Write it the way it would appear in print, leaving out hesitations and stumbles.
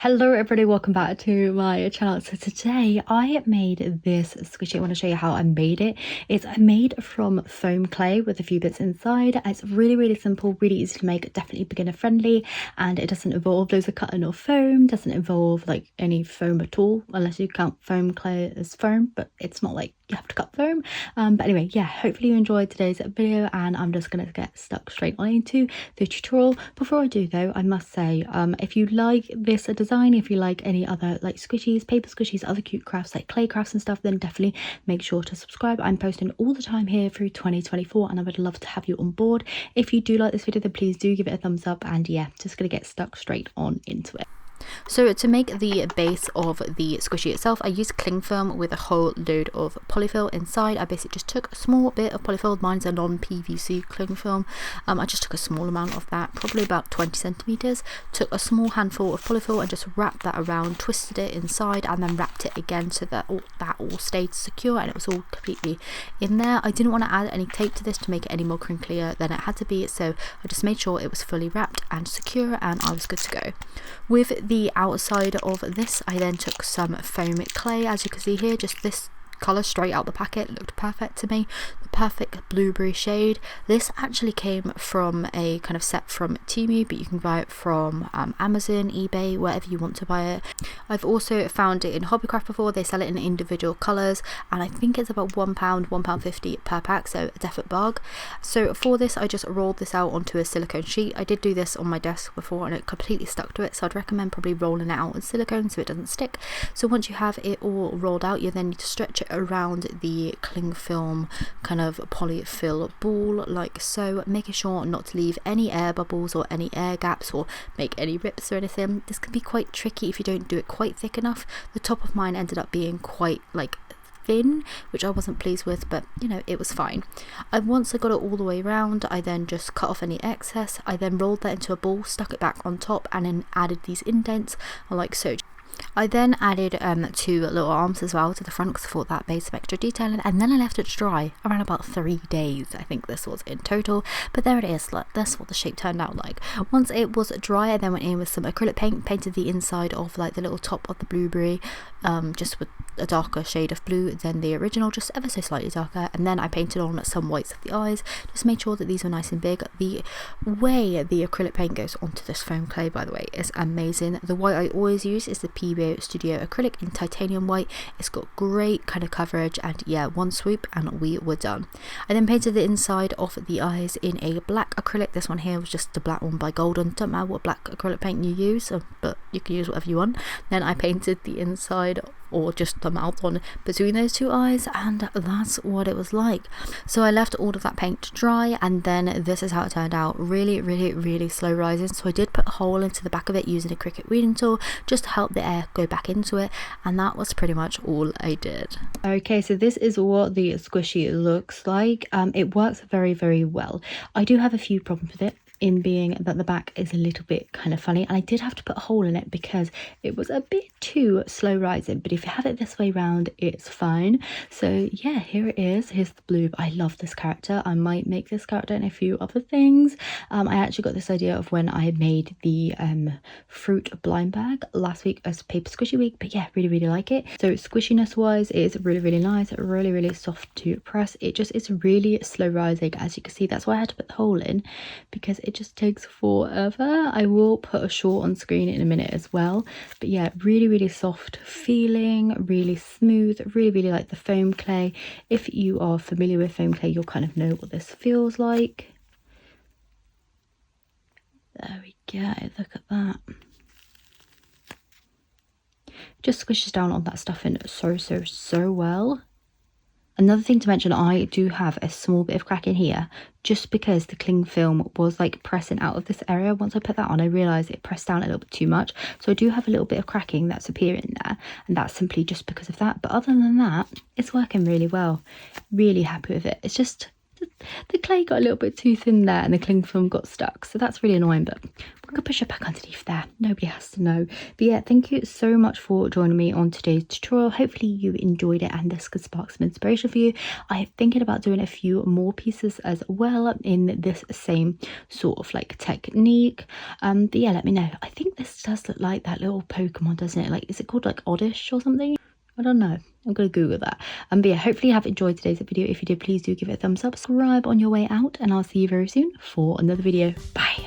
Hello everybody, welcome back to my channel. So today I made this squishy. I want to show you how I made it. It's made from foam clay with a few bits inside. It's really simple, really easy to make, definitely beginner friendly, and it doesn't involve loads of cutting or foam, doesn't involve like any foam at all, unless you count foam clay as foam, but it's not like you have to cut foam. But anyway, yeah, hopefully you enjoyed today's video, and I'm just gonna get stuck straight on into the tutorial. Before I do though, I must say, if you like this design, if you like any other like squishies, paper squishies, other cute crafts like clay crafts and stuff, then definitely make sure to subscribe. I'm posting all the time here through 2024, and I would love to have you on board. If you do like this video, then please do give it a thumbs up, and yeah, just gonna get stuck straight on into it. So to make the base of the squishy itself, I used cling film with a whole load of polyfill inside. I basically just took a small bit of polyfill. Mine's a non-PVC cling film. I just took a small amount of that, probably about 20 centimeters. Took a small handful of polyfill and just wrapped that around, twisted it inside, and then wrapped it again so that all stayed secure and it was all completely in there. I didn't want to add any tape to this to make it any more crinklier than it had to be, so I just made sure it was fully wrapped and secure, and I was good to go. With the outside of this, I then took some foam clay. As you can see here, just this colour straight out the packet looked perfect to me, the perfect blueberry shade. This actually came from a kind of set from Temu, but you can buy it from Amazon, eBay, wherever you want to buy it. I've also found it in Hobbycraft before. They sell it in individual colours, and I think it's about £1, £1.50 per pack, so a definite bargain. So for this, I just rolled this out onto a silicone sheet. I did do this on my desk before and it completely stuck to it, so I'd recommend probably rolling it out in silicone so it doesn't stick. So once you have it all rolled out, you then need to stretch it around the cling film kind of polyfill ball like so, making sure not to leave any air bubbles or any air gaps or make any rips or anything. This can be quite tricky if you don't do it quite thick enough. The top of mine ended up being quite like thin, which I wasn't pleased with, but you know, it was fine. Once I got it all the way around, I then just cut off any excess. I then rolled that into a ball, stuck it back on top, and then added these indents like so. I then added 2 little arms as well to the front because I thought that made some extra detailing, and then I left it to dry around about 3 days. I think this was in total, but there it is. Look, that's what the shape turned out like. Once it was dry, I then went in with some acrylic paint, painted the inside of like the little top of the blueberry just with a darker shade of blue than the original, just ever so slightly darker, and then I painted on some whites of the eyes, just made sure that these were nice and big. The way the acrylic paint goes onto this foam clay, by the way, is amazing. The white I always use is the PBO Studio acrylic in titanium white. It's got great kind of coverage, and yeah, one swoop and we were done. I then painted the inside of the eyes in a black acrylic. This one here was just the black one by Golden. Don't matter what black acrylic paint you use, but you can use whatever you want. Then I painted the inside or just the mouth on between those 2 eyes, and that's what it was like. So I left all of that paint to dry, and then this is how it turned out. Really slow rising. So I did put a hole into the back of it using a Cricut weeding tool just to help the air go back into it, and that was pretty much all I did. Okay, so this is what the squishy looks like. It works very well. I do have a few problems with it, in being that the back is a little bit kind of funny, and I did have to put a hole in it because it was a bit too slow rising, but if you have it this way round, it's fine. So yeah, here it is. Here's the blue. I love this character. I might make this character and a few other things. I actually got this idea of when I made the fruit blind bag last week as paper squishy week, but yeah, really like it. So squishiness wise, it is really nice, really soft to press. It just is really slow rising, as you can see. That's why I had to put the hole in, because it just takes forever. I will put a short on screen in a minute as well, but yeah, really soft feeling, really smooth, really like the foam clay. If you are familiar with foam clay, you'll kind of know what this feels like. There we go, look at that. Just squishes down on that stuff in so well. Another thing to mention, I do have a small bit of crack in here, just because the cling film was like pressing out of this area. Once I put that on, I realised it pressed down a little bit too much. So I do have a little bit of cracking that's appearing there, and that's simply just because of that. But other than that, it's working really well. Really happy with it. It's just the clay got a little bit too thin there and the cling film got stuck, so that's really annoying, but we can push it back underneath there. Nobody has to know. But yeah, thank you so much for joining me on today's tutorial. Hopefully you enjoyed it and this could spark some inspiration for you. I am thinking about doing a few more pieces as well in this same sort of like technique. But yeah, let me know. I think this does look like that little Pokemon, doesn't it? Like, is it called like Oddish or something? I don't know. I'm gonna Google that. But yeah, hopefully you have enjoyed today's video. If you did, please do give it a thumbs up, subscribe on your way out, and I'll see you very soon for another video. Bye.